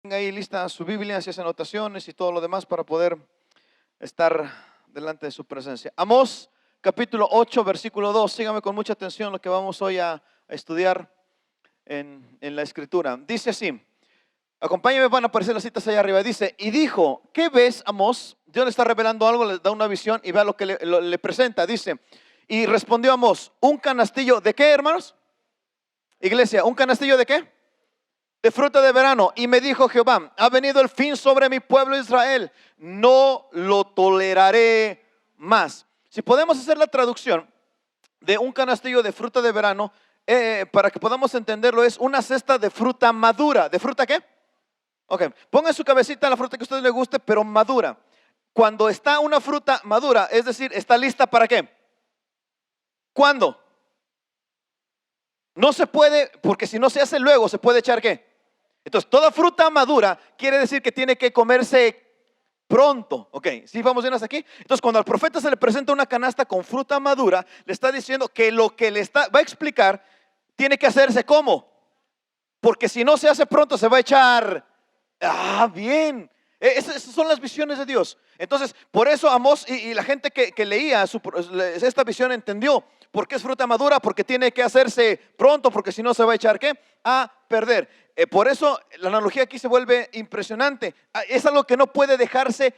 Tenga ahí lista su Biblia, si hace anotaciones y todo lo demás para poder estar delante de su presencia. Amós capítulo 8, versículo 2. Sígame con mucha atención lo que vamos hoy a estudiar en la escritura. Dice así, acompáñame, van a aparecer las citas allá arriba. Dice, y dijo, ¿qué ves, Amós? Dios le está revelando algo, le da una visión y vea lo que le presenta. Dice, y respondió Amós, ¿un canastillo de qué, hermanos? Iglesia, ¿un canastillo de qué? De fruta de verano. Y me dijo Jehová, ha venido el fin sobre mi pueblo Israel, no lo toleraré más. Si podemos hacer la traducción de un canastillo de fruta de verano, para que podamos entenderlo, es una cesta de fruta madura. ¿De fruta qué? Ok, ponga en su cabecita la fruta que a usted le guste, pero madura. Cuando está una fruta madura, es decir, está lista para qué. ¿Cuándo? No se puede, porque si no se hace luego, se puede echar qué. Entonces, toda fruta madura quiere decir que tiene que comerse pronto. Ok, ¿sí vamos bien hasta aquí? Entonces, cuando al profeta se le presenta una canasta con fruta madura, le está diciendo que lo que va a explicar tiene que hacerse ¿cómo? Porque si no se hace pronto, se va a echar. Bien. Esas son las visiones de Dios. Entonces, por eso Amós y la gente que leía esta visión entendió. ¿Por qué es fruta madura? Porque tiene que hacerse pronto, porque si no se va a echar ¿qué? A perder. Por eso la analogía aquí se vuelve impresionante. Es algo que no puede dejarse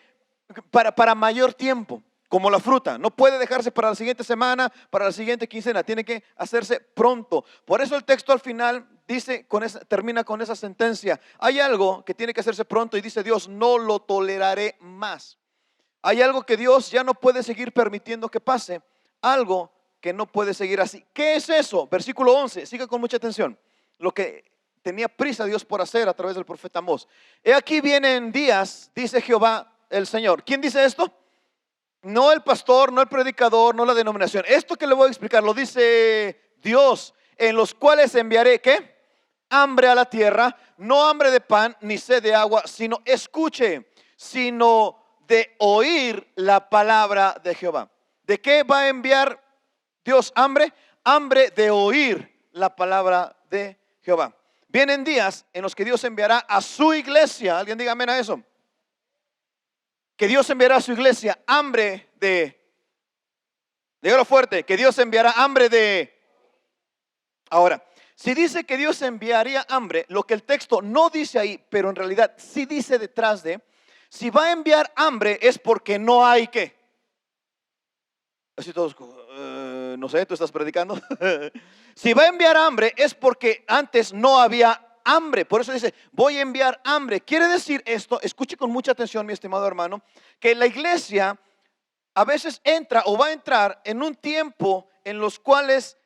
para mayor tiempo, como la fruta. No puede dejarse para la siguiente semana, para la siguiente quincena. Tiene que hacerse pronto. Por eso el texto al final dice, termina con esa sentencia. Hay algo que tiene que hacerse pronto y dice Dios, no lo toleraré más. Hay algo que Dios ya no puede seguir permitiendo que pase. Algo que no puede seguir así. ¿Qué es eso? Versículo 11, siga con mucha atención. Lo que tenía prisa Dios por hacer a través del profeta Amós. He aquí vienen días, dice Jehová el Señor. ¿Quién dice esto? No el pastor, no el predicador, no la denominación. Esto que le voy a explicar lo dice Dios, en los cuales enviaré ¿qué? Hambre a la tierra, no hambre de pan ni sed de agua, sino escuche, sino de oír la palabra de Jehová. ¿De qué va a enviar Dios hambre? Hambre de oír la palabra de Jehová. Vienen días en los que Dios enviará a su iglesia. Alguien diga amén a eso. Que Dios enviará a su iglesia hambre dígalo fuerte, que Dios enviará hambre de. Ahora, si dice que Dios enviaría hambre, lo que el texto no dice ahí, pero en realidad sí dice detrás de, si va a enviar hambre es porque no hay ¿qué? Así todos, no sé, tú estás predicando. Si va a enviar hambre es porque antes no había hambre. Por eso dice, voy a enviar hambre. Quiere decir esto, escuche con mucha atención, mi estimado hermano, que la iglesia a veces entra o va a entrar en un tiempo en los cuales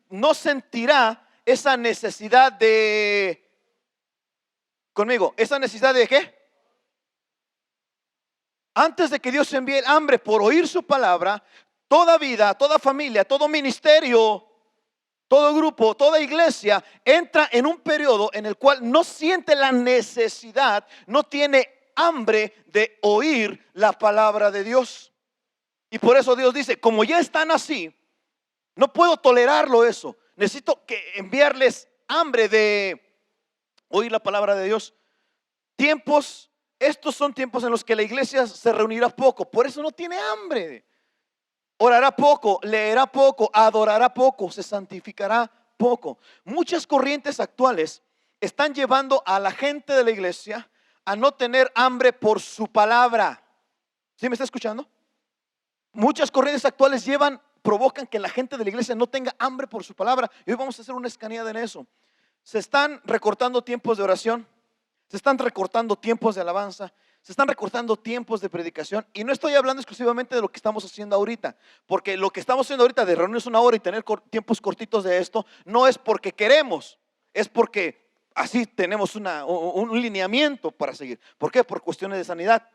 no sentirá esa necesidad de, conmigo, esa necesidad de ¿qué? Antes de que Dios envíe el hambre por oír su palabra, toda vida, toda familia, todo ministerio, todo grupo, toda iglesia entra en un periodo en el cual no siente la necesidad, no tiene hambre de oír la palabra de Dios. Y por eso Dios dice, como ya están así, no puedo tolerarlo eso. Necesito enviarles hambre de oír la palabra de Dios. Estos son tiempos en los que la iglesia se reunirá poco, por eso no tiene hambre. Orará poco, leerá poco, adorará poco, se santificará poco. Muchas corrientes actuales están llevando a la gente de la iglesia a no tener hambre por su palabra. ¿Sí me está escuchando? Muchas corrientes actuales provocan que la gente de la iglesia no tenga hambre por su palabra. Y hoy vamos a hacer una escaneada en eso. Se están recortando tiempos de oración. Se están recortando tiempos de alabanza, se están recortando tiempos de predicación. Y no estoy hablando exclusivamente de lo que estamos haciendo ahorita, porque lo que estamos haciendo ahorita de reunirnos una hora y tener tiempos cortitos de esto, no es porque queremos, es porque así tenemos un lineamiento para seguir. ¿Por qué? Por cuestiones de sanidad,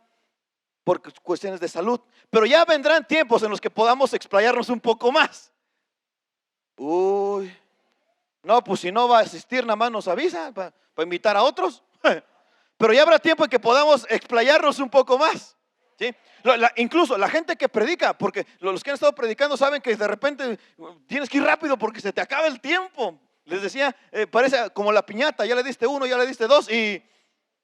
por cuestiones de salud. Pero ya vendrán tiempos en los que podamos explayarnos un poco más. No, pues si no va a asistir, nada más nos avisa para invitar a otros. Pero ya habrá tiempo en que podamos explayarnos un poco más, ¿sí? Incluso la gente que predica, porque los que han estado predicando saben que de repente tienes que ir rápido porque se te acaba el tiempo. Les decía, parece como la piñata, ya le diste uno, ya le diste dos y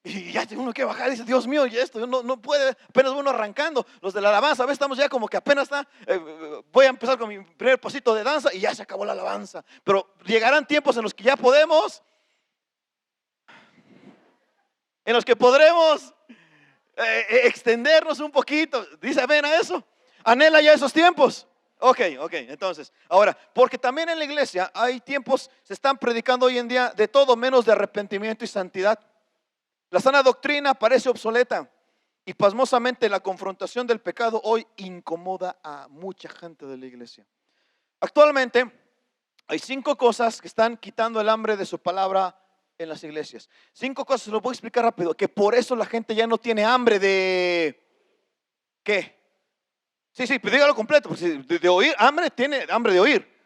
ya tiene uno que bajar. Dice, Dios mío, y esto no puede, apenas uno arrancando. Los de la alabanza, a veces estamos ya como que apenas está, voy a empezar con mi primer pasito de danza y ya se acabó la alabanza. Pero llegarán tiempos en los que ya podemos, en los que podremos extendernos un poquito. Dice, ven a eso, anhela ya esos tiempos. Ok, entonces, ahora, porque también en la iglesia hay tiempos, se están predicando hoy en día de todo menos de arrepentimiento y santidad. La sana doctrina parece obsoleta y pasmosamente la confrontación del pecado hoy incomoda a mucha gente de la iglesia. Actualmente hay 5 cosas que están quitando el hambre de su palabra en las iglesias. 5 cosas, se lo voy a explicar rápido, que por eso la gente ya no tiene hambre de ¿qué? Sí, pero dígalo completo, de oír, tiene hambre de oír.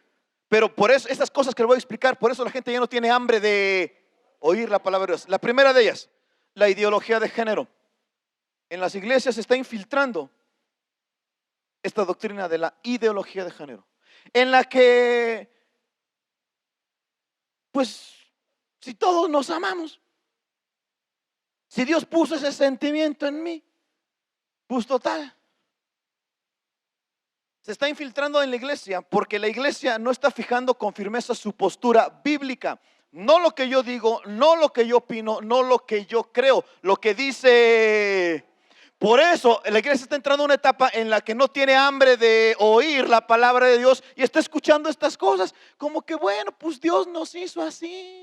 Pero por eso, estas cosas que le voy a explicar, por eso la gente ya no tiene hambre de oír la palabra de Dios. La primera de ellas, la ideología de género. En las iglesias se está infiltrando esta doctrina de la ideología de género, en la que, pues, si todos nos amamos, si Dios puso ese sentimiento en mí, pues total. Se está infiltrando en la iglesia porque la iglesia no está fijando con firmeza su postura bíblica. No lo que yo digo, no lo que yo opino, no lo que yo creo, lo que dice. Por eso la iglesia está entrando en una etapa en la que no tiene hambre de oír la palabra de Dios y está escuchando estas cosas como que bueno, pues Dios nos hizo así.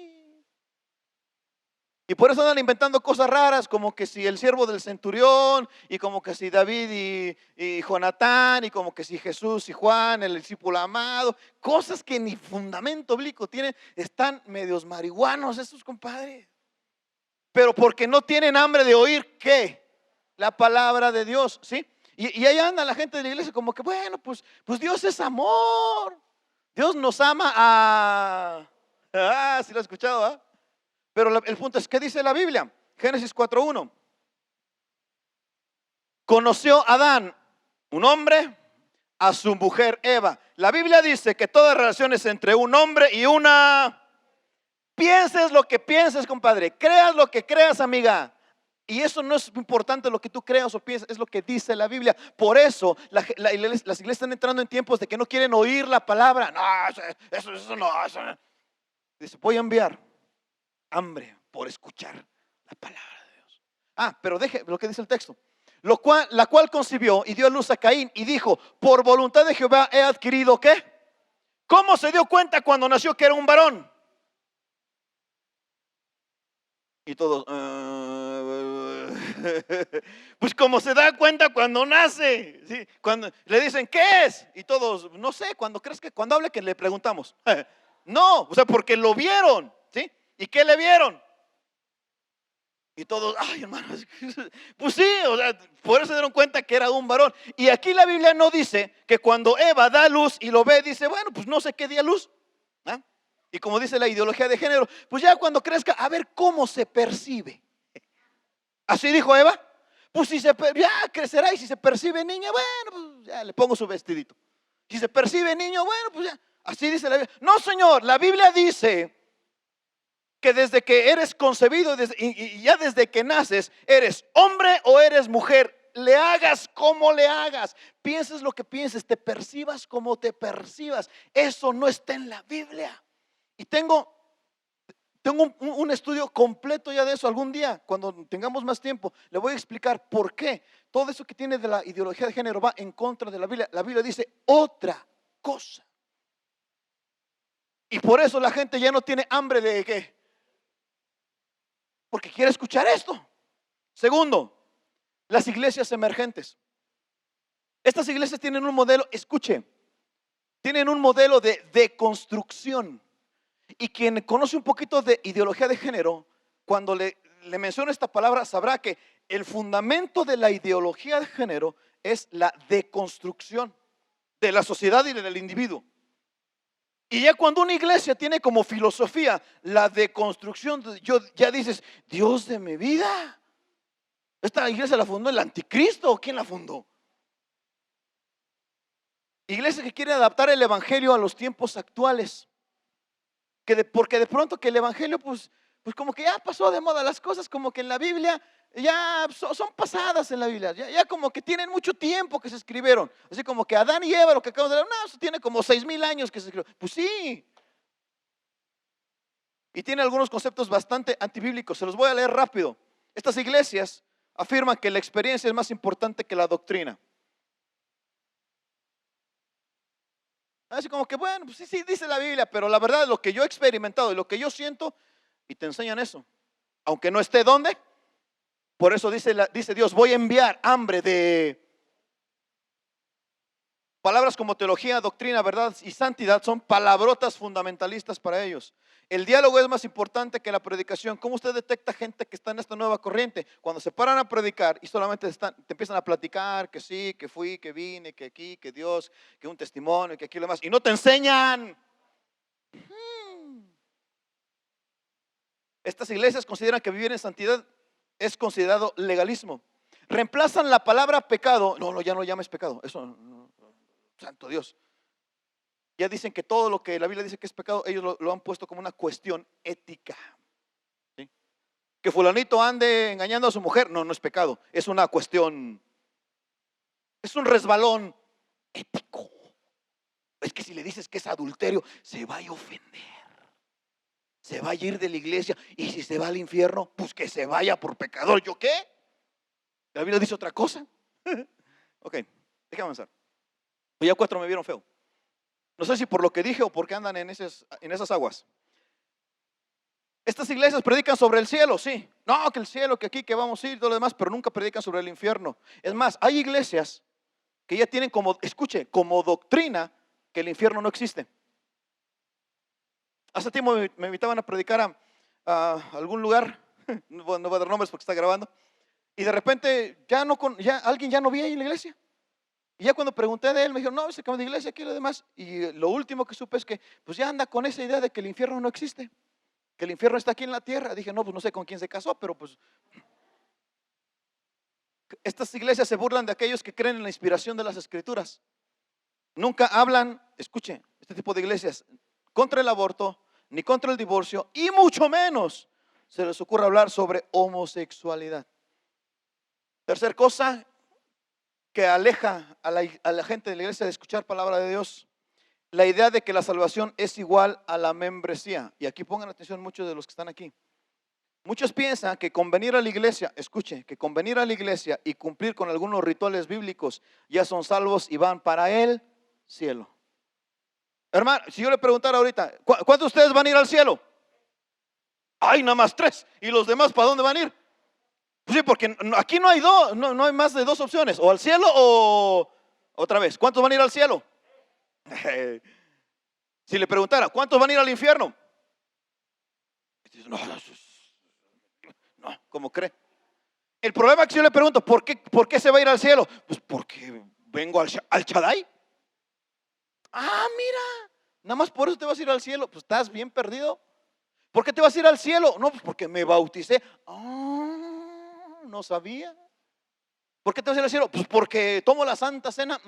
Y por eso andan inventando cosas raras, como que si el siervo del centurión, y como que si David y Jonatán, y como que si Jesús y Juan, el discípulo amado. Cosas que ni fundamento bíblico tienen, están medios marihuanos estos compadres. Pero porque no tienen hambre de oír, ¿qué? La palabra de Dios, ¿sí? Y ahí anda la gente de la iglesia como que bueno, pues Dios es amor. Dios nos ama sí lo he escuchado, ¿ah? Pero el punto es, ¿qué dice la Biblia? Génesis 4:1. Conoció Adán, un hombre, a su mujer Eva. La Biblia dice que todas relaciones entre un hombre y una, pienses lo que pienses, compadre, creas lo que creas, amiga. Y eso no es importante lo que tú creas o pienses, es lo que dice la Biblia. Por eso las iglesias están entrando en tiempos de que no quieren oír la palabra. No, eso no. Dice, voy a enviar hambre por escuchar la palabra de Dios. Pero deje lo que dice el texto. La cual concibió y dio a luz a Caín y dijo, por voluntad de Jehová he adquirido ¿qué? ¿Cómo se dio cuenta cuando nació que era un varón? Y todos pues como se da cuenta cuando nace, ¿sí? Cuando le dicen ¿qué es? Y todos, no sé, cuando hable que le preguntamos. No, o sea, porque lo vieron, ¿sí? ¿Y qué le vieron? Y todos, ay hermano, pues sí, o sea, por eso se dieron cuenta que era un varón. Y aquí la Biblia no dice que cuando Eva da luz y lo ve, dice, bueno, pues no sé qué día luz. Y como dice la ideología de género, pues ya cuando crezca, a ver cómo se percibe. Así dijo Eva, pues si ya crecerá y si se percibe niña, bueno, pues ya le pongo su vestidito. Si se percibe niño, bueno, pues ya. Así dice la Biblia. No, Señor, la Biblia dice que desde que eres concebido y ya desde que naces, eres hombre o eres mujer, le hagas como le hagas, pienses lo que pienses, te percibas como te percibas, eso no está en la Biblia. Y tengo un estudio completo ya de eso. Algún día, cuando tengamos más tiempo, le voy a explicar por qué todo eso que tiene de la ideología de género va en contra de la Biblia. La Biblia dice otra cosa. Y por eso la gente ya no tiene hambre de ¿qué? Porque quiere escuchar esto. Segundo, las iglesias emergentes. Estas iglesias tienen un modelo, escuche, tienen un modelo de deconstrucción. Y quien conoce un poquito de ideología de género, cuando le menciono esta palabra, sabrá que el fundamento de la ideología de género es la deconstrucción de la sociedad y del individuo. Y ya cuando una iglesia tiene como filosofía la deconstrucción, ya dices, Dios de mi vida, esta iglesia la fundó el anticristo, ¿quién la fundó? Iglesia que quiere adaptar el evangelio a los tiempos actuales, porque de pronto que el evangelio pues como que ya pasó de moda las cosas, como que en la Biblia ya son pasadas en la Biblia, ya como que tienen mucho tiempo que se escribieron, así como que Adán y Eva, lo que acabamos de leer, no, eso tiene como 6,000 años que se escribió. Pues sí, y tiene algunos conceptos bastante antibíblicos, se los voy a leer rápido. Estas iglesias afirman que la experiencia es más importante que la doctrina. Así como que bueno, pues sí, dice la Biblia, pero la verdad es lo que yo he experimentado y lo que yo siento, y te enseñan eso. Aunque no esté donde, por eso dice Dios, voy a enviar hambre de palabras como teología, doctrina, verdad y santidad. Son palabrotas fundamentalistas para ellos. El diálogo es más importante que la predicación. ¿Cómo usted detecta gente que está en esta nueva corriente? Cuando se paran a predicar y solamente te empiezan a platicar que sí, que fui, que vine, que aquí, que Dios, que un testimonio, que aquí lo demás, y no te enseñan. Estas iglesias consideran que vivir en santidad es considerado legalismo. Reemplazan la palabra pecado. No, ya no llames pecado. Eso, no, santo Dios. Ya dicen que todo lo que la Biblia dice que es pecado, ellos lo han puesto como una cuestión ética. ¿Sí? Que fulanito ande engañando a su mujer, no es pecado. Es una cuestión, es un resbalón ético. Es que si le dices que es adulterio, se va a ofender. Se va a ir de la iglesia, y si se va al infierno, pues que se vaya por pecador. ¿Yo qué? La Biblia dice otra cosa. Ok, déjame avanzar. Pues ya 4 me vieron feo. No sé si por lo que dije o porque andan en esas aguas. Estas iglesias predican sobre el cielo, sí. No, que el cielo, que aquí, que vamos a ir, todo lo demás, pero nunca predican sobre el infierno. Es más, hay iglesias que ya tienen como doctrina que el infierno no existe. Hace tiempo me invitaban a predicar a algún lugar, no voy a dar nombres porque está grabando, y de repente alguien ya no vi ahí en la iglesia. Y ya cuando pregunté de él, me dijeron, no, se cambió de iglesia, aquí y lo demás. Y lo último que supe es que pues ya anda con esa idea de que el infierno no existe, que el infierno está aquí en la tierra. Dije, no, pues no sé con quién se casó, pero pues estas iglesias se burlan de aquellos que creen en la inspiración de las escrituras. Nunca hablan, escuche, este tipo de iglesias, contra el aborto, ni contra el divorcio, y mucho menos se les ocurre hablar sobre homosexualidad. Tercer cosa que aleja a la gente de la iglesia de escuchar palabra de Dios, la idea de que la salvación es igual a la membresía. Y aquí pongan atención muchos de los que están aquí. Muchos piensan que con venir a la iglesia, escuche, que con venir a la iglesia y cumplir con algunos rituales bíblicos ya son salvos y van para el cielo. Hermano, si yo le preguntara ahorita, ¿cuántos de ustedes van a ir al cielo? Ay, nada más 3. ¿Y los demás para dónde van a ir? Pues sí, porque aquí no hay no hay más de 2 opciones, o al cielo o otra vez. ¿Cuántos van a ir al cielo? Si le preguntara, ¿cuántos van a ir al infierno? No, ¿cómo cree? El problema es que yo le pregunto, ¿por qué se va a ir al cielo? Pues porque vengo al Shaddai. Ah, mira, nada más por eso te vas a ir al cielo. Pues estás bien perdido. ¿Por qué te vas a ir al cielo? No, pues porque me bauticé. Ah, no sabía. ¿Por qué te vas a ir al cielo? Pues porque tomo la Santa Cena.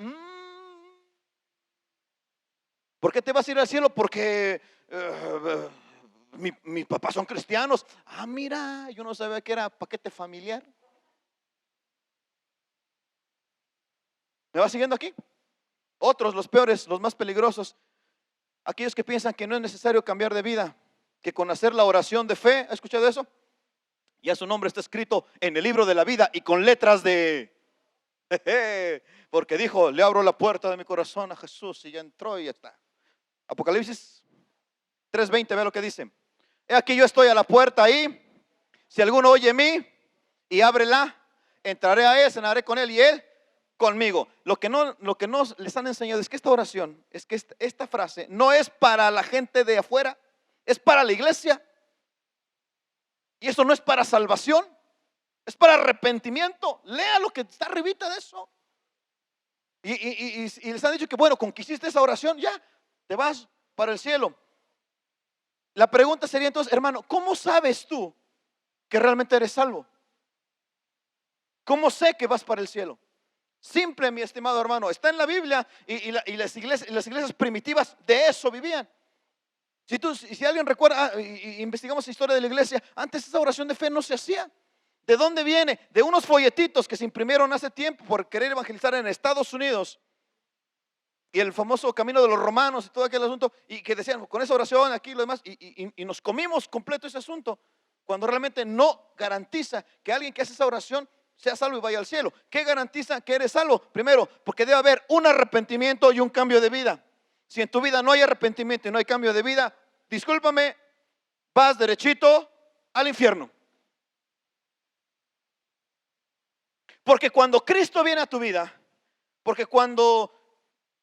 ¿Por qué te vas a ir al cielo? Porque mis papás son cristianos. Ah, mira, yo no sabía que era paquete familiar. ¿Me va siguiendo aquí? Otros, los peores, los más peligrosos, aquellos que piensan que no es necesario cambiar de vida, que con hacer la oración de fe, ¿ha escuchado eso? Ya su nombre está escrito en el libro de la vida y con letras de porque dijo, le abro la puerta de mi corazón a Jesús, y ya entró y ya está. Apocalipsis 3:20, ve lo que dice. He aquí yo estoy a la puerta ahí. Si alguno oye mí y ábrela, entraré a él, cenaré con él y él conmigo. Lo que no les han enseñado es que esta oración, es que esta frase no es para la gente de afuera, es para la iglesia. Y eso no es para salvación, es para arrepentimiento. Lea lo que está arribita de eso. Y les han dicho que bueno, con que hiciste esa oración, ya te vas para el cielo. La pregunta sería entonces, hermano, ¿cómo sabes tú que realmente eres salvo? ¿Cómo sé que vas para el cielo? Simple, mi estimado hermano, está en la Biblia y las iglesias primitivas de eso vivían. Si alguien recuerda, investigamos la historia de la iglesia, antes esa oración de fe no se hacía. ¿De dónde viene? De unos folletitos que se imprimieron hace tiempo por querer evangelizar en Estados Unidos. Y el famoso camino de los romanos y todo aquel asunto. Y que decían, con esa oración aquí y lo demás. Y nos comimos completo ese asunto. Cuando realmente no garantiza que alguien que hace esa oración sea salvo y vaya al cielo. ¿Qué garantiza que eres salvo? Primero, porque debe haber un arrepentimiento y un cambio de vida. Si en tu vida no hay arrepentimiento y no hay cambio de vida, discúlpame, vas derechito al infierno. Porque cuando Cristo viene a tu vida, porque cuando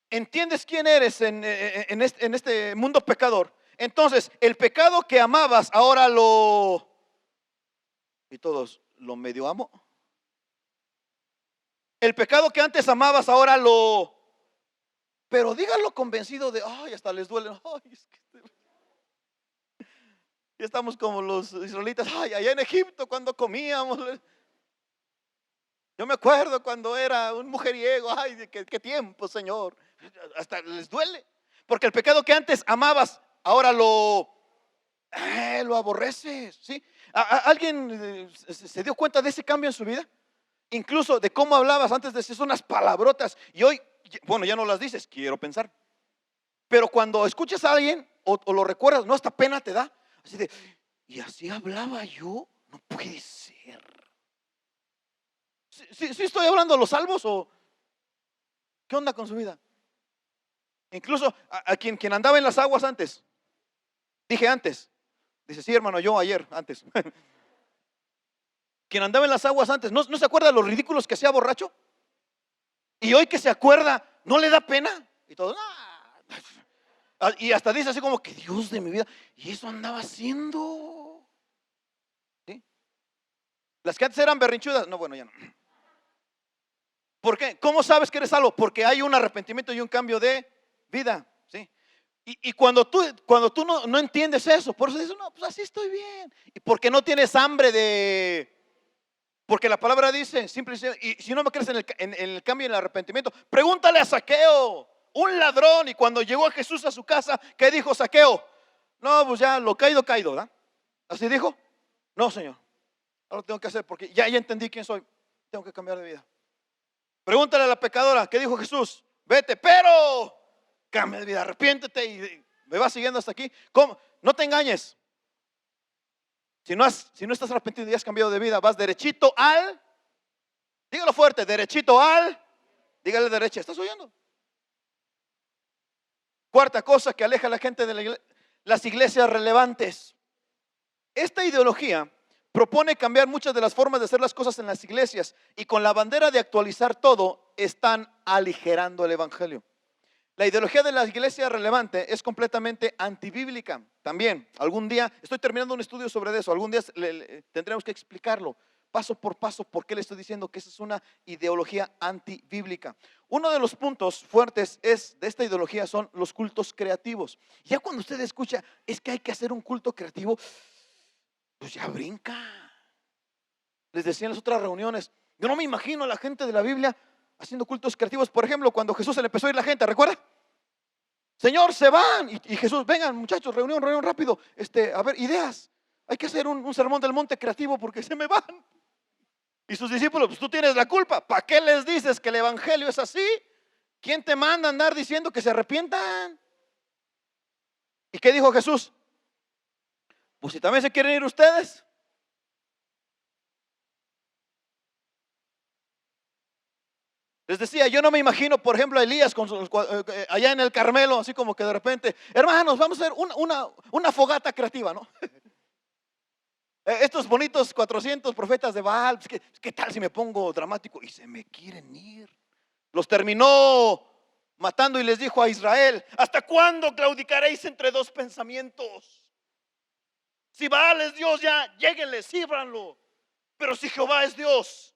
entiendes quién eres en este mundo pecador, entonces el pecado que amabas ahora y todos lo medio amo. El pecado que antes amabas ahora pero díganlo convencido de, ay, hasta les duele. Ay, es que ya estamos como los israelitas, ay, allá en Egipto cuando comíamos. Yo me acuerdo cuando era un mujeriego, ay, qué tiempo, Señor. Hasta les duele. Porque el pecado que antes amabas, ahora lo aborreces, ¿sí? ¿Alguien se dio cuenta de ese cambio en su vida? Incluso de cómo hablabas antes, decías unas palabrotas y hoy, bueno, ya no las dices, quiero pensar. Pero cuando escuchas a alguien o lo recuerdas, no, hasta pena te da. Así de, ¿y así hablaba yo? No puede ser. ¿Sí estoy hablando de los salvos o qué onda con su vida? Incluso a quien andaba en las aguas antes. Dije antes. Dice, sí, hermano, yo ayer, antes. Quien andaba en las aguas antes, ¿no se acuerda de los ridículos que hacía borracho? Y hoy que se acuerda, ¿no le da pena? Y todo, ¡ah! Y hasta dice así como que Dios de mi vida, y eso andaba haciendo. ¿Sí? Las que antes eran berrinchudas, no, bueno, ya no. ¿Por qué? ¿Cómo sabes que eres salvo? Porque hay un arrepentimiento y un cambio de vida, ¿sí? Y cuando tú no entiendes eso, por eso dices, no, pues así estoy bien. Y porque no tienes hambre porque la palabra dice, simple y si no me crees en el cambio y en el arrepentimiento, pregúntale a Zaqueo, un ladrón, y cuando llegó a Jesús a su casa, ¿qué dijo Zaqueo? No, pues ya lo caído, ¿verdad? ¿Así dijo? No, Señor, ahora lo tengo que hacer porque ya entendí quién soy, tengo que cambiar de vida. Pregúntale a la pecadora, ¿qué dijo Jesús? Vete, pero cambia de vida, arrepiéntete y me vas siguiendo hasta aquí. ¿Cómo? No te engañes. Si no estás arrepentido y has cambiado de vida, vas derechito dígalo fuerte, derechito dígale derecha, ¿estás oyendo? Cuarta cosa que aleja a la gente de las iglesias relevantes. Esta ideología propone cambiar muchas de las formas de hacer las cosas en las iglesias y con la bandera de actualizar todo, están aligerando el evangelio. La ideología de la iglesia relevante es completamente antibíblica. También, algún día, estoy terminando un estudio sobre eso, algún día tendremos que explicarlo paso por paso por qué le estoy diciendo que esa es una ideología antibíblica. Uno de los puntos fuertes de esta ideología son los cultos creativos. Ya cuando usted escucha, es que hay que hacer un culto creativo, pues ya brinca. Les decía en las otras reuniones, yo no me imagino a la gente de la Biblia haciendo cultos creativos. Por ejemplo, cuando Jesús se le empezó a ir la gente, ¿recuerda? Señor, se van. Y Jesús, vengan muchachos, reunión rápido. A ver, ideas. Hay que hacer un sermón del monte creativo porque se me van. Y sus discípulos, pues tú tienes la culpa. ¿Para qué les dices que el evangelio es así? ¿Quién te manda a andar diciendo que se arrepientan? ¿Y qué dijo Jesús? Pues si también se quieren ir ustedes. Les decía, yo no me imagino, por ejemplo, a Elías allá en el Carmelo, así como que de repente, hermanos, vamos a hacer una fogata creativa, ¿no? Estos bonitos 400 profetas de Baal, pues, ¿qué tal si me pongo dramático? Y se me quieren ir. Los terminó matando y les dijo a Israel, ¿hasta cuándo claudicaréis entre dos pensamientos? Si Baal es Dios, ya lléguenle, síbranlo. Pero si Jehová es Dios,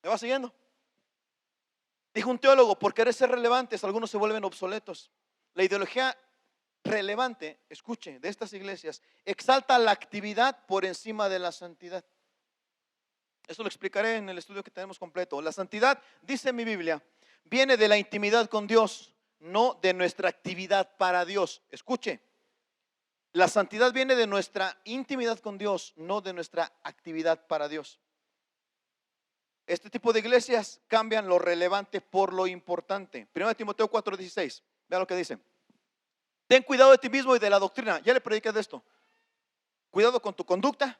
¿me va siguiendo? Dijo un teólogo, por querer ser relevantes, algunos se vuelven obsoletos. La ideología relevante, escuche, de estas iglesias, exalta la actividad por encima de la santidad. Esto lo explicaré en el estudio que tenemos completo. La santidad, dice mi Biblia, viene de la intimidad con Dios, no de nuestra actividad para Dios. Escuche, la santidad viene de nuestra intimidad con Dios, no de nuestra actividad para Dios. Este tipo de iglesias cambian lo relevante por lo importante. 1 Timoteo 4:16, vea lo que dice. Ten cuidado de ti mismo y de la doctrina. Ya le prediqué de esto. Cuidado con tu conducta,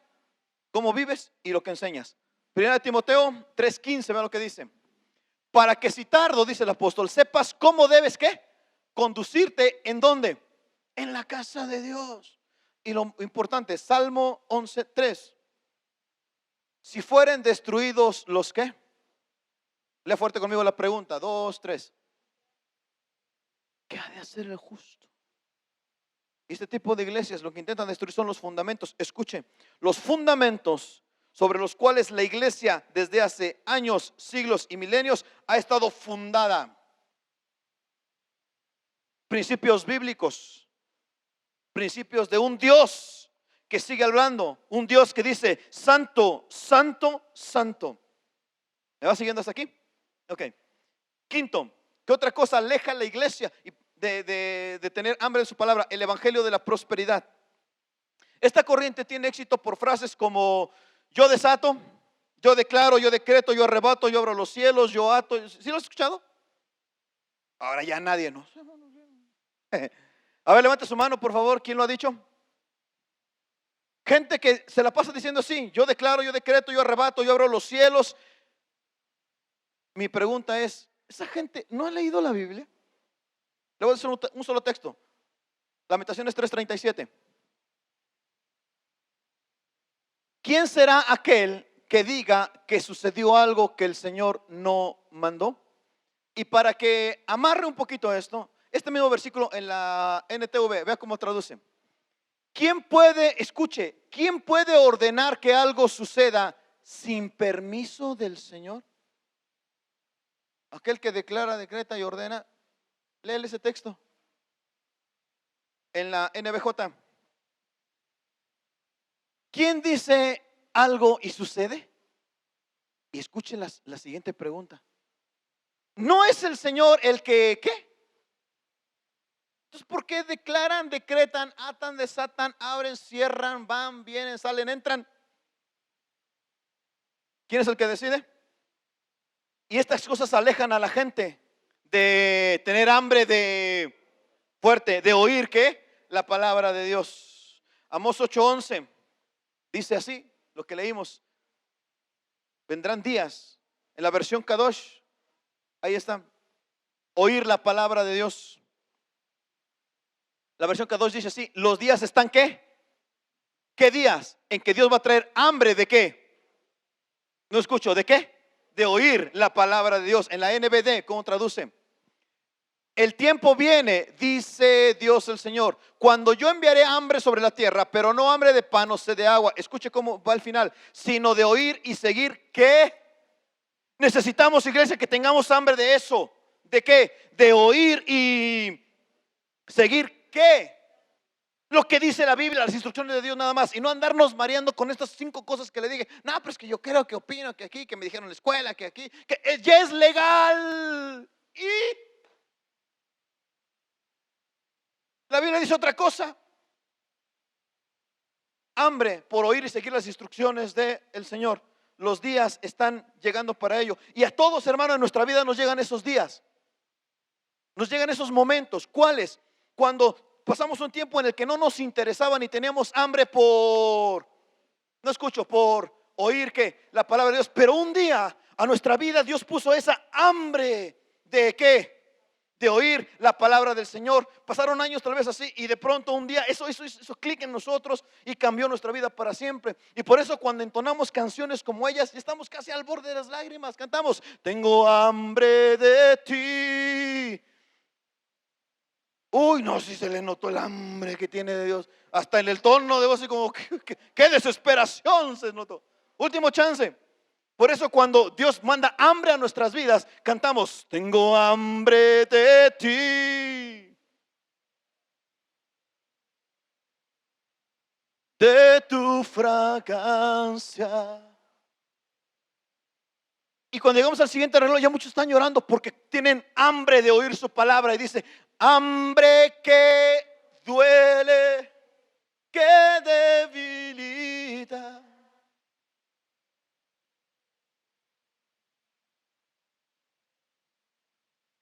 cómo vives y lo que enseñas. 1 Timoteo 3:15, vea lo que dice. Para que si tardo, dice el apóstol, sepas cómo debes, ¿qué? Conducirte, ¿en dónde? En la casa de Dios. Y lo importante, Salmo 11:3. Si fueren destruidos los ¿qué? Lea fuerte conmigo la pregunta, 2, 3. ¿Qué ha de hacer el justo? Este tipo de iglesias lo que intentan destruir son los fundamentos. Escuche, los fundamentos sobre los cuales la iglesia desde hace años, siglos y milenios ha estado fundada. Principios bíblicos, principios de un Dios que sigue hablando, un Dios que dice santo, santo, santo. ¿Me va siguiendo hasta aquí? Ok. Quinto, ¿qué otra cosa aleja a la iglesia de tener hambre de su palabra? El evangelio de la prosperidad. Esta corriente tiene éxito por frases como yo desato, yo declaro, yo decreto, yo arrebato, yo abro los cielos, yo ato. ¿Sí lo has escuchado? Ahora ya nadie, ¿no? A ver, levante su mano, por favor. ¿Quién lo ha dicho? Gente que se la pasa diciendo así: yo declaro, yo decreto, yo arrebato, yo abro los cielos. Mi pregunta es, ¿esa gente no ha leído la Biblia? Le voy a decir un solo texto. Lamentaciones 3:37. ¿Quién será aquel que diga que sucedió algo que el Señor no mandó? Y para que amarre un poquito esto, este mismo versículo en la NTV, vea cómo traduce. ¿Quién puede, escuche, quién puede ordenar que algo suceda sin permiso del Señor? Aquel que declara, decreta y ordena. Léele ese texto en la NBJ. ¿Quién dice algo y sucede? Y escuchen la siguiente pregunta. ¿No es el Señor el que qué? Entonces, ¿por qué declaran, decretan, atan, desatan, abren, cierran, van, vienen, salen, entran? ¿Quién es el que decide? Y estas cosas alejan a la gente de tener hambre de fuerte, de oír ¿qué? La palabra de Dios. Amós 8:11 dice así, lo que leímos. Vendrán días, en la versión Kadosh, ahí está, oír la palabra de Dios. La versión Kadosh dice así: los días están ¿qué? ¿Qué días? En que Dios va a traer hambre de ¿qué? No escucho, ¿de qué? De oír la palabra de Dios. En la NBD, ¿cómo traduce? El tiempo viene, dice Dios el Señor, cuando yo enviaré hambre sobre la tierra, pero no hambre de pan o sed de agua. Escuche cómo va al final, sino de oír y seguir ¿qué? Necesitamos, iglesia, que tengamos hambre de eso. ¿De qué? De oír y seguir ¿qué? Lo que dice la Biblia, las instrucciones de Dios nada más. Y no andarnos mareando con estas 5 cosas que le dije. No, pero es que yo creo, que opino, que aquí, que me dijeron en la escuela, que aquí, que ya es legal. Y la Biblia dice otra cosa. Hambre por oír y seguir las instrucciones del Señor. Los días están llegando para ello. Y a todos, hermanos, en nuestra vida nos llegan esos días. Nos llegan esos momentos. ¿Cuáles? Cuando pasamos un tiempo en el que no nos interesaba ni teníamos hambre por, no escucho, por oír que la palabra de Dios. Pero un día a nuestra vida Dios puso esa hambre de ¿qué? De oír la palabra del Señor. Pasaron años tal vez así, y de pronto un día eso clic en nosotros y cambió nuestra vida para siempre. Y por eso cuando entonamos canciones como ellas, estamos casi al borde de las lágrimas. Cantamos: tengo hambre de ti. Uy, no, si se le notó el hambre que tiene de Dios. Hasta en el tono de voz, así como qué desesperación se notó. Último chance. Por eso cuando Dios manda hambre a nuestras vidas, cantamos: tengo hambre de ti, de tu fragancia. Y cuando llegamos al siguiente reloj, ya muchos están llorando porque tienen hambre de oír su palabra. Y dice, hambre que duele, que debilita.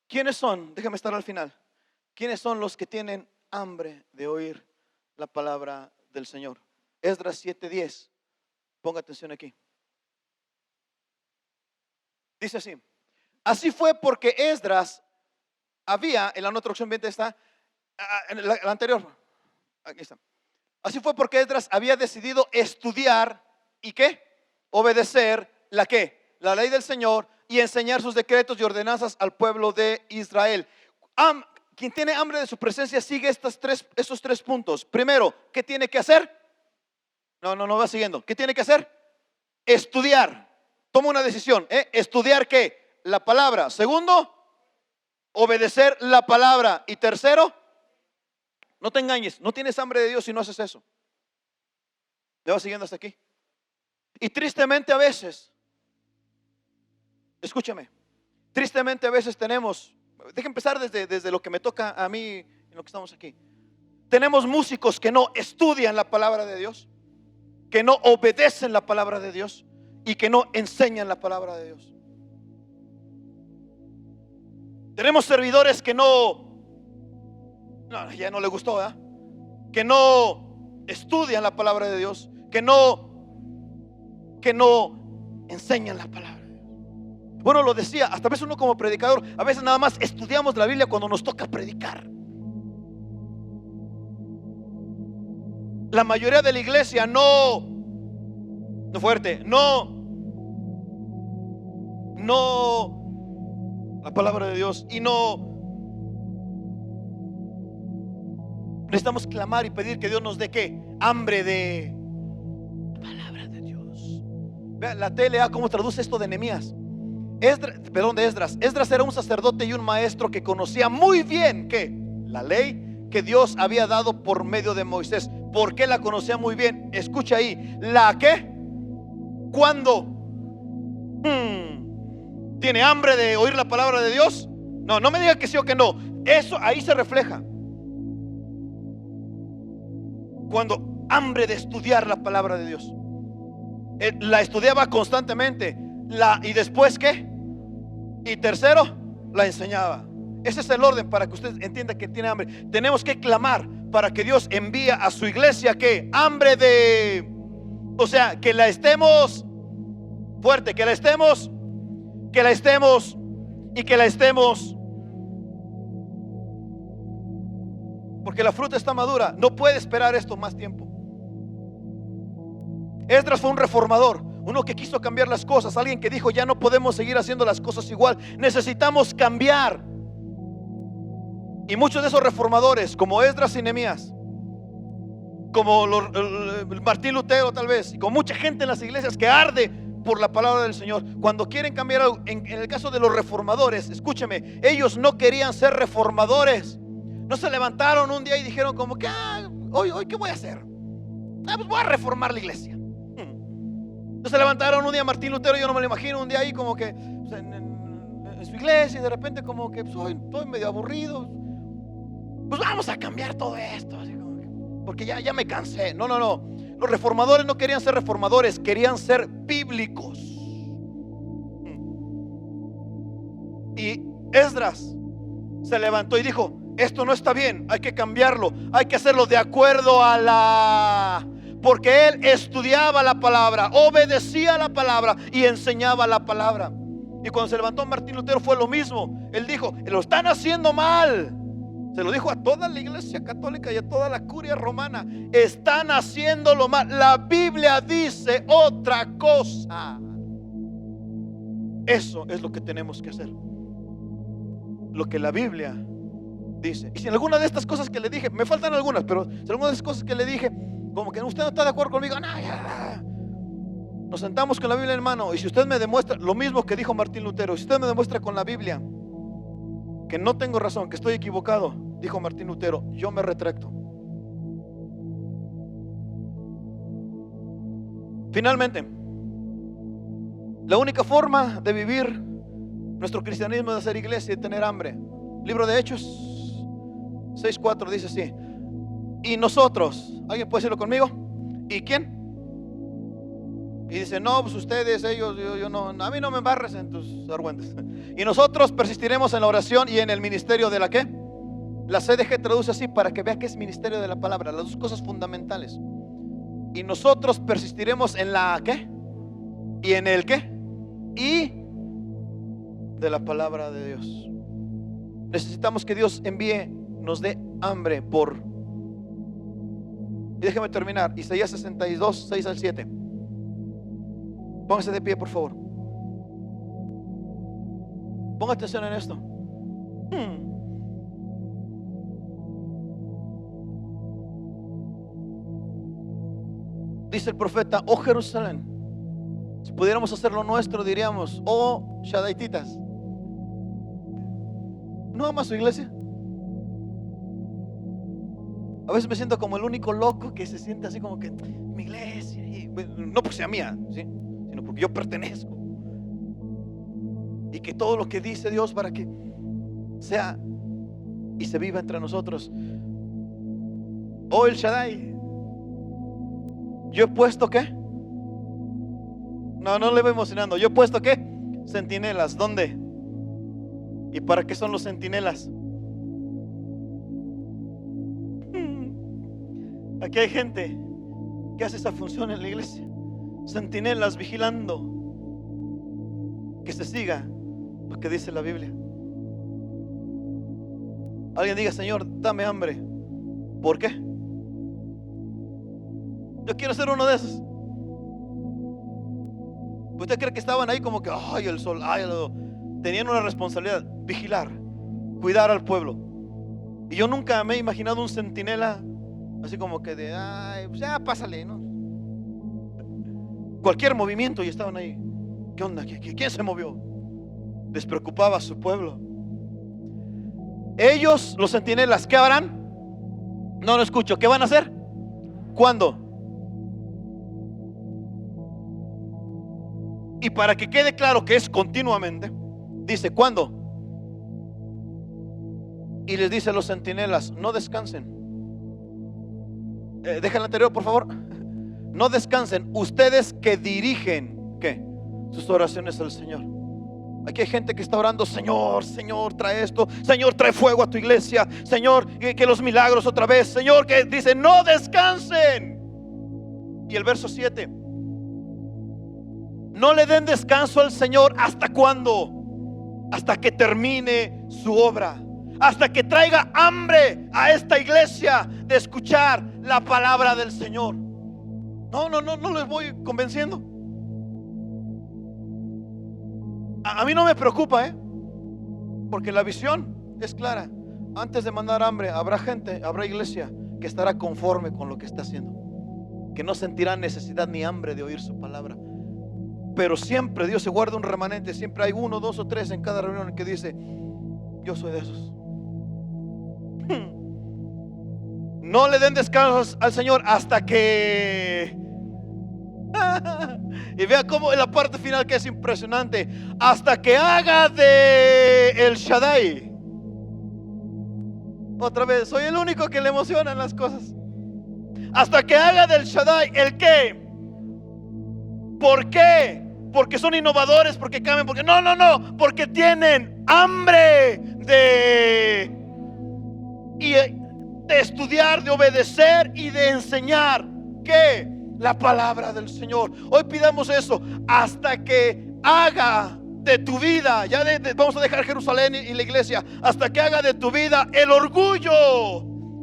¿Quiénes son? Déjame estar al final. ¿Quiénes son los que tienen hambre de oír la palabra del Señor? Esdras 7:10. Ponga atención aquí. Dice así. Así fue porque Esdras había, en la otra opción, está, en la anterior, aquí está. Así fue porque Esdras había decidido estudiar y ¿qué? Obedecer la ¿qué? La ley del Señor y enseñar sus decretos y ordenanzas al pueblo de Israel. Quien tiene hambre de su presencia sigue esos tres puntos. Primero, ¿qué tiene que hacer? No va siguiendo. ¿Qué tiene que hacer? Estudiar. Toma una decisión. ¿Estudiar qué? La palabra. Segundo, obedecer la palabra. Y tercero, no te engañes, no tienes hambre de Dios si no haces eso. ¿Me vas siguiendo hasta aquí? Y tristemente a veces, escúchame, tristemente a veces tenemos, déjame empezar desde lo que me toca a mí en lo que estamos aquí. Tenemos músicos que no estudian la palabra de Dios, que no obedecen la palabra de Dios y que no enseñan la palabra de Dios. Tenemos servidores que ya no le gustó, ¿verdad? Que no estudian la palabra de Dios, que no enseñan la palabra de Dios. Bueno, lo decía, hasta a veces uno como predicador, a veces nada más estudiamos la Biblia cuando nos toca predicar. La mayoría de la iglesia no la palabra de Dios y necesitamos clamar y pedir que Dios nos dé ¿qué? Hambre de palabra de Dios. Vean la TLA cómo traduce esto de Nehemías. De Esdras. Esdras era un sacerdote y un maestro que conocía muy bien ¿qué? La ley que Dios había dado por medio de Moisés. ¿Por qué la conocía muy bien? Escucha ahí. ¿La qué? ¿Cuándo? ¿Tiene hambre de oír la palabra de Dios? No me diga que sí o que no. Eso ahí se refleja. Cuando hambre de estudiar la palabra de Dios. La estudiaba constantemente. Y después ¿qué? Y tercero, la enseñaba. Ese es el orden para que usted entienda que tiene hambre. Tenemos que clamar para que Dios envíe a su iglesia ¿qué? Hambre de, o sea, que la estemos fuerte, que la estemos porque la fruta está madura. No puede esperar esto más tiempo. Esdras fue un reformador, uno que quiso cambiar las cosas, alguien que dijo ya no podemos seguir haciendo las cosas igual, necesitamos cambiar. Y muchos de esos reformadores, como Esdras y Nehemías, como Martín Lutero tal vez, y con mucha gente en las iglesias que arde por la palabra del Señor, cuando quieren cambiar algo, en el caso de los reformadores, escúcheme, ellos no querían ser reformadores. No se levantaron un día y dijeron como que hoy ¿qué voy a hacer? Pues voy a reformar la iglesia. No se levantaron un día Martín Lutero, yo no me lo imagino, un día ahí como que pues, en su iglesia, y de repente como que pues, hoy estoy medio aburrido, pues vamos a cambiar todo esto, así como que, porque ya me cansé. No. Los reformadores no querían ser reformadores, querían ser bíblicos. Y Esdras se levantó y dijo: esto no está bien, hay que cambiarlo, hay que hacerlo de acuerdo a porque él estudiaba la palabra, obedecía la palabra y enseñaba la palabra. Y cuando se levantó Martín Lutero fue lo mismo. Él dijo: lo están haciendo mal. Se lo dijo a toda la iglesia católica y a toda la curia romana: están haciéndolo mal. La Biblia dice otra cosa. Eso es lo que tenemos que hacer, lo que la Biblia dice. Y si en alguna de estas cosas que le dije, me faltan algunas, pero si alguna de esas cosas que le dije, como que usted no está de acuerdo conmigo, nos sentamos con la Biblia en mano. Y si usted me demuestra lo mismo que dijo Martín Lutero, si usted me demuestra con la Biblia que no tengo razón, que estoy equivocado, dijo Martín Lutero, yo me retracto. Finalmente, La única forma de vivir nuestro cristianismo es de hacer iglesia y tener hambre. Libro de Hechos 6:4 dice así: y nosotros, ¿alguien puede decirlo conmigo? ¿Y quién? Y dice, no, pues ustedes, ellos, yo no, a mí no me embarres en tus argüentes. Y nosotros persistiremos en la oración y en el ministerio de la ¿qué? La CDG traduce así para que vea que es ministerio de la palabra, las dos cosas fundamentales. Y nosotros persistiremos en la ¿qué? Y en el ¿qué? Y de la palabra de Dios. Necesitamos que Dios nos dé hambre por. Y déjeme terminar, Isaías 62, 6 al 7. Póngase de pie, por favor. Ponga atención en esto. Dice el profeta: oh Jerusalén, si pudiéramos hacer lo nuestro, diríamos: oh Shadaititas, ¿no ama su iglesia? A veces me siento como el único loco que se siente así como que mi iglesia, y, no porque sea mía, ¿sí? Sino porque yo pertenezco. Y que todo lo que dice Dios para que sea y se viva entre nosotros. Oh el Shaddai, yo he puesto ¿qué? No le voy emocionando. Yo he puesto ¿qué? Centinelas. ¿Dónde? ¿Y para qué son los centinelas? Aquí hay gente que hace esa función en la iglesia. Centinelas vigilando que se siga lo que dice la Biblia. Alguien diga: Señor, dame hambre. ¿Por qué? Yo quiero ser uno de esos. ¿Usted cree que estaban ahí como que ay el sol, tenían una responsabilidad: vigilar, cuidar al pueblo? Y yo nunca me he imaginado un centinela así como que de ay, pues ya pásale, ¿no? Cualquier movimiento y estaban ahí. ¿Qué onda? ¿Quién se movió? Les preocupaba a su pueblo. Ellos, los centinelas, ¿qué harán? No lo escucho. ¿Qué van a hacer? ¿Cuándo? Y para que quede claro que es continuamente, dice: ¿cuándo? Y les dice a los centinelas: no descansen. Deja el anterior, por favor. No descansen, ustedes que dirigen ¿qué? Sus oraciones al Señor. Aquí hay gente que está orando: Señor, Señor, trae esto. Señor, trae fuego a tu iglesia. Señor, que los milagros otra vez. Señor, que dice: no descansen. Y el verso 7: no le den descanso al Señor. ¿Hasta cuándo? Hasta que termine su obra. Hasta que traiga hambre a esta iglesia de escuchar la palabra del Señor. No les voy convenciendo. A mí no me preocupa, porque la visión es clara. Antes de mandar hambre, habrá gente, habrá iglesia que estará conforme con lo que está haciendo, que no sentirá necesidad ni hambre de oír su palabra. Pero siempre Dios se guarda un remanente. Siempre hay 1, 2 o 3 en cada reunión que dice: yo soy de esos. No le den descanso al Señor hasta que y vea cómo en la parte final, que es impresionante: hasta que haga de el Shaddai. Otra vez, soy el único que le emocionan las cosas. Hasta que haga del Shaddai el qué. ¿Por qué? Porque son innovadores, porque cambian, porque no, porque tienen hambre de estudiar, de obedecer y de enseñar ¿qué? La palabra del Señor. Hoy pidamos eso: hasta que haga de tu vida, vamos a dejar Jerusalén y la iglesia, hasta que haga de tu vida el orgullo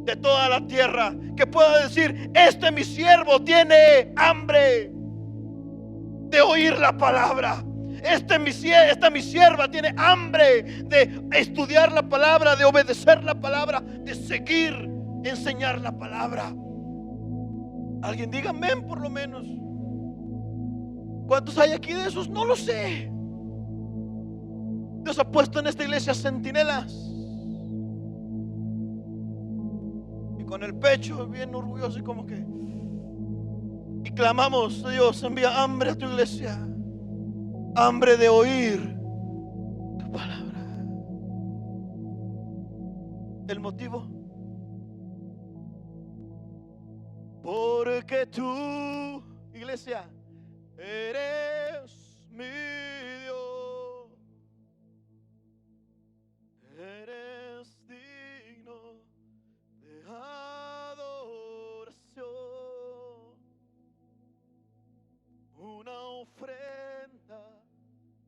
de toda la tierra, que pueda decir: este mi siervo tiene hambre de oír la palabra. Esta mi sierva tiene hambre de estudiar la palabra, de obedecer la palabra, de seguir, enseñar la palabra. Alguien diga amén, por lo menos. ¿Cuántos hay aquí de esos? No lo sé. Dios ha puesto en esta iglesia centinelas, y con el pecho bien orgulloso y como que, y clamamos: Dios, envía hambre a tu iglesia. hambre de oír tu palabra. El motivo, porque tú, iglesia,